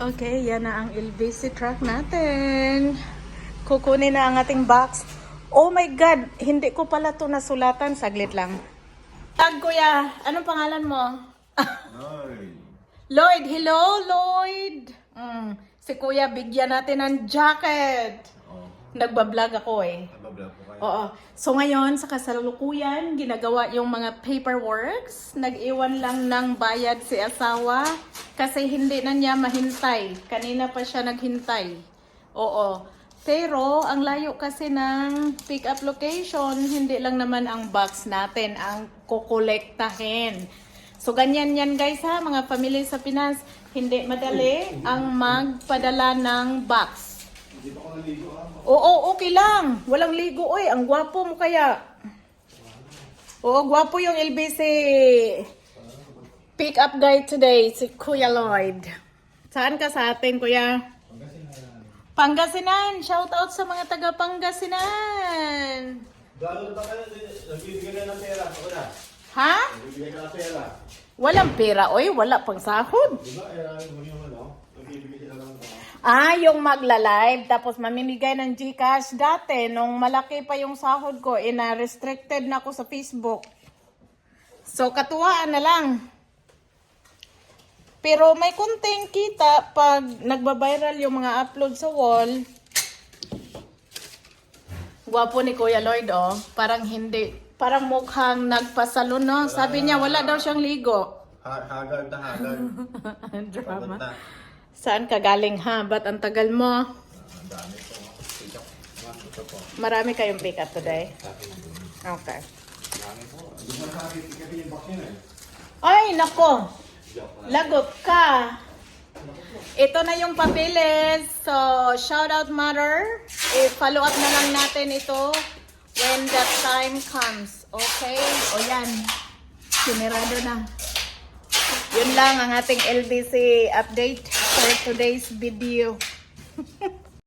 Okay, yan na ang LBC truck natin. Kukunin na ang ating box. Oh my God, hindi ko pala to nasulatan. Saglit lang. Kuya, anong pangalan mo? Lloyd. Lloyd, hello Lloyd. Si Kuya, bigyan natin ng jacket. Oh, Nagbablog ako eh. nabablog po kayo. Oo. So ngayon, sa kasalukuyan, ginagawa yung mga paperworks. Nag-iwan lang ng bayad si asawa kasi hindi na niya mahintay. Kanina pa siya naghintay. Oo. Pero, ang layo kasi ng pick-up location, hindi lang naman ang box natin ang kukolektahin. So, ganyan yan guys ha, mga pamilya sa Pinas. Hindi madali ang magpadala ng box. Hindi pa ako naligo ha. Oo, okay lang. Walang ligo. Oy, ang gwapo mo kaya. Oo, gwapo yung LBC pick-up guy today, si Kuya Lloyd. Saan ka sa atin, Kuya? Pangasinan. Shout out sa mga taga Pangasinan. Gano'n ba kayo? Nagbibigay ka ng pera. Ako na. Ha? Nagbibigay ka ng pera. Walang pera. Oy, wala pang sahod. Di ba? Mo yung ano? Nagbibigay sila ng Yung magla-live, tapos mamimigay ng GCash. Dati, nung malaki pa yung sahod ko, restricted na ako sa Facebook. So, katuwaan na lang. Pero may konting kita pag nagbabiral yung mga upload sa wall. Gwapo ni Kuya Lloyd, oh. Parang hindi, parang mukhang nagpasalon, no? Sabi niya, wala daw siyang ligo. Hagard na hagard. Drama. Pagod na. Saan ka galing, ha? Ba't ang tagal mo? Ang dami po. Pick up. Ito po. Marami kayong pick up today? Okay. Dami po. Hindi mo nasabi. Pick up yung box yun eh. Ay, nako! Lagot ka! Ito na yung papeles. So, shout out mother. Follow up na lang natin ito when that time comes. Okay? O yan. Sinirado na. Yun lang ang ating LBC update for today's video.